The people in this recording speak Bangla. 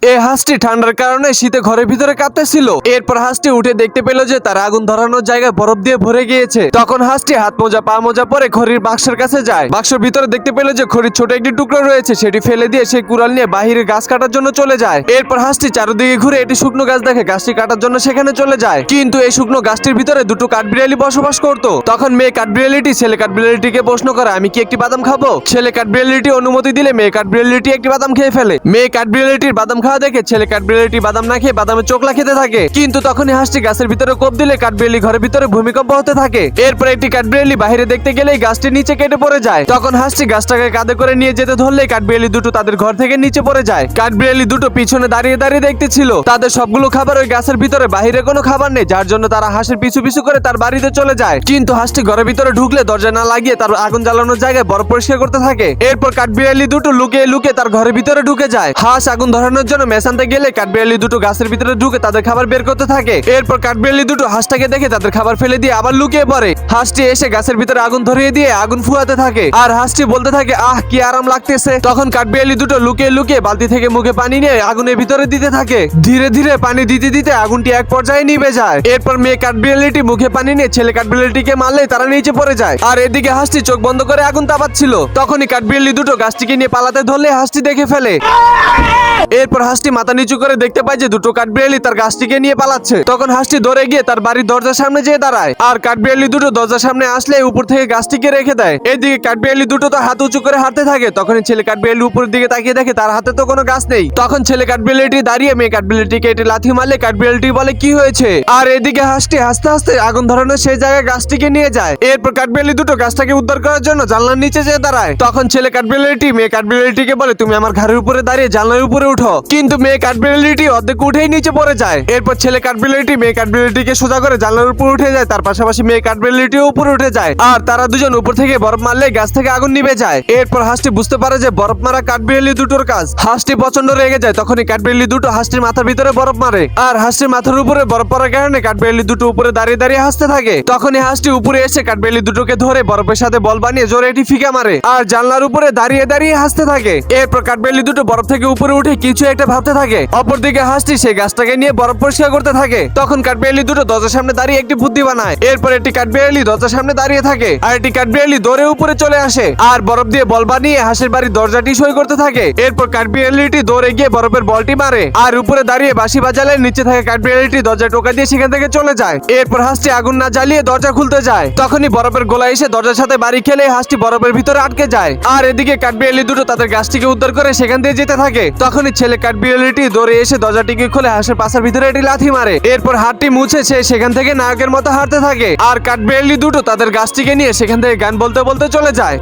এই হাঁসটি ঠান্ডার কারণে শীতে ঘরের ভিতরে কাঁপতেছিল। এরপর হাঁসটি উঠে দেখতে পেল যে তার আগুন ধরানোর জায়গা বরফ দিয়ে ভরে গিয়েছে। তখন হাঁসটি হাত মোজা পা মোজা পরে খড়ির বাক্সের কাছে যায়। বাক্সের ভিতরে দেখতে পেল যে খড়ির ছোট একটি টুকরো রয়েছে, সেটি ফেলে দিয়ে সেই কুড়াল নিয়ে বাহিরে গাছ কাটার জন্য চলে যায়। এরপর হাঁসটি চারদিকে ঘুরে একটি শুকনো গাছ দেখে গাছটি কাটার জন্য সেখানে চলে যায়। কিন্তু এই শুকনো গাছটির ভিতরে দুটো কাঠবিড়ালি বসবাস করত। তখন মেয়ে কাঠবিড়ালিটি ছেলে কাঠবিড়ালিটিকে প্রশ্ন করে, আমি কি একটি বাদাম খাবো? ছেলে কাঠবিড়ালিটি অনুমতি দিলে মেয়ে কাঠবিড়ালিটি একটি বাদাম খেয়ে ফেলে। মেয়ে কাঠবিড়ালিটির বাদাম খাওয়া দেখে ছেলে কাঠবিড়ালিটি বাদাম না খেয়ে বাদামের চোখলা খেতে থাকে। কিন্তু তখনই হাঁসটি গাছের ভিতরে কোপ দিলে কাঠবিড়ালি ঘরের ভিতরে ভূমিকম্প হতে থাকে। এরপর একটি কাঠবিড়ালি বাইরে দেখতে গেলেই গাছটির নিচে কেটে পড়ে যায়। তখন হাঁসটি গাছটাকে কাঁধে করে নিয়ে যেতে ধরলেই কাঠবিড়ালি দুটো তাদের ঘর থেকে নিচে পড়ে যায়। কাঠবিড়ালি দুটো পিছনে দাঁড়িয়ে দাঁড়িয়ে দেখতেছিল। তাদের সবগুলো খাবার ওই গাছের ভিতরে, বাইরে কোনো খাবার নেই, যার জন্য তারা হাঁসের পিছু পিছু করে তার বাড়িতে চলে যায়। কিন্তু হাঁসটি ঘরের ভিতরে ঢুকলে দরজা না লাগিয়ে তার আগুন জ্বালানোর জায়গায় বরফ পরিষ্কার করতে থাকে। এরপর কাঠবিড়ালি দুটো লুকিয়ে লুকিয়ে তার ঘরের ভিতরে ঢুকে যায়। হাঁস আগুন ধরানোর জন্য মেশানতে গেলে কাঠবিড়ালি দুটো গাছের ভিতরে ঢুকে তাদের খাবার বের করতে থাকে। এরপর কাঠবিড়ালি দুটো হাঁসটাকে দেখে তাদের খাবার ফেলে দিয়ে আবার লুকিয়ে পড়ে। হাঁসটি এসে গাছের ভিতরে আগুন ধরিয়ে দিয়ে আগুন ফুয়াতে থাকে আর হাঁসটি বলতে থাকে, আহ কি আরাম লাগতেছে। তখন কাঠবিড়ালি দুটো লুকিয়ে লুকিয়ে বালতি থেকে মুখে পানি নিয়ে আগুনের ভিতরে দিতে থাকে। ধীরে ধীরে পানি দিতে দিতে আগুনটি এক পর্যায়ে নিভে যায়। এরপর মেয়ে কাঠবিড়ালিটি মুখে পানি নিয়ে ছেলে কাঠবিড়ালিটিকে মারলেই তারা নিচে পড়ে যায়। আর এদিকে হাঁসটি চোখ বন্ধ করে আগুন তাপাচ্ছিল। তখনই কাঠবিড়ালি দুটো গাছটিকে নিয়ে পালাতে ধরলে হাঁসটি দেখে ফেলে। এরপর হাঁসটি মাথা নিচু করে দেখতে পায় যে দুটো কাঠবিড়ালি তার গাছটিকে নিয়ে পালাচ্ছে। তখন হাঁসটি দৌড়ে গিয়ে তার বাড়ির দরজার সামনে যেয়ে দাঁড়ায়। আর কাঠবিড়ালি দুটো দরজার সামনে আসলে উপর থেকে গাছটিকে রেখে দেয়। এদিকে কাঠবিড়ালি দুটো তো হাত উঁচু করে হাঁটতে থাকে। তখনই ছেলে কাঠবিড়ালি উপরের দিকে তাকিয়ে দেখে তার হাতে তো কোনো গাছ নেই। তখন ছেলে কাঠবিড়ালিটি দাঁড়িয়ে মেয়ে কাঠবিড়ালিটিকে এটি লাথি মারলে কাঠবিড়ালিটি বলে, কি হয়েছে? আর এদিকে হাঁসটি হাসতে হাসতে আগুন ধরানোর সেই জায়গায় গাছটিকে নিয়ে যায়। এরপর কাঠবিড়ালি দুটো গাছটাকে উদ্ধার করার জন্য জানলার নিচে যেয়ে দাঁড়ায়। তখন ছেলে কাঠবিড়ালিটি মেয়ে কাঠবিড়ালিটিকে বলে, তুমি আমার ঘরের উপরে দাঁড়িয়ে জানলার উপরে উঠো। কিন্তু মেয়ে কাঠবিড়ালিটি অর্ধেক উঠেই নিচে পড়ে যায়। এরপর ছেলে কাঠবিড়ালিটি মেয়ে কাঠবিড়ালিটিকে সোজা করে জানলার উপর উঠে যায়। তার পাশাপাশি মেয়ে কাঠবিড়ালিটিও উপরে উঠে যায়। আর তারা দুজন উপর থেকে বরফ মারলে গাছ থেকে আগুন নিভে যায়। এরপর হাঁসটি বুঝতে পারে যে বরফ মারা কাঠবিড়ালি দুটোর কাজ। হাঁসটি প্রচন্ড রেগে যায়। তখনই কাঠবিড়ালি দুটো হাঁসটির মাথার ভিতরে বরফ মারে। আর হাঁসটির মাথার উপরে বরফ পড়ার কারণে কাঠবিড়ালি দুটো উপরে দাঁড়িয়ে দাঁড়িয়ে হাসতে থাকে। তখনই হাঁসটি উপরে এসে কাঠবিড়ালি দুটোকে ধরে বরফের সাথে বল বানিয়ে জোরে এটি ফিকা মারে আর জানলার উপরে দাঁড়িয়ে দাঁড়িয়ে হাসতে থাকে। এরপর কাঠবিড়ালি দুটো বরফ থেকে উপরে উঠে কিছু একটা ভাবতে থাকে। অপরদিকে হাঁসটি সেই গাছটাকে নিয়ে বরফ পরিষ্কার করতে থাকে। তখন কাঠবিড়ালি দুটো দরজার সামনে দাঁড়িয়ে একটি বুদ্ধি বানায়। এরপর একটি কাঠবিড়ালি দরজার সামনে দাঁড়িয়ে থাকে আর একটি কাঠবিড়ালি দৌড়ে উপরে চলে আসে আর বরফ দিয়ে বল বানিয়ে হাঁসের বাড়ির দরজাটি সই করতে থাকে। এরপর কাঠবিড়ালিটি দৌড়ে গিয়ে বরফের বলটি মারে আর উপরে দাঁড়িয়ে বাঁশি বাজালে নিচে থাকা কাঠবিড়ালিটি দরজা টোকা দিয়ে সেখান থেকে চলে যায়। এরপর হাঁসটি আগুন না জ্বালিয়ে দরজা খুলতে যায়। তখনই বরফের গোলা এসে দরজার সাথে বাড়ি খেলে হাঁসটি বরফের ভিতরে আটকে যায়। আর এদিকে কাঠবিড়ালি দুটো তাদের গাছটিকে উদ্ধার করে সেখান দিয়ে যেতে থাকে। তখনই ছেলে কাঠবিড়ালিটি দৌড়ে এসে দরজাটিকে খুলে হাঁসের পাশার ভিতরে এটি লাথি মারে। এরপর হাতটি মুছে সে সেখান থেকে নায়কের মতো হাঁটতে থাকে। আর কাঠবিড়ালি দুটো তাদের গাছটিকে নিয়ে সেখান থেকে গান বলতে বলতে চলে যায়।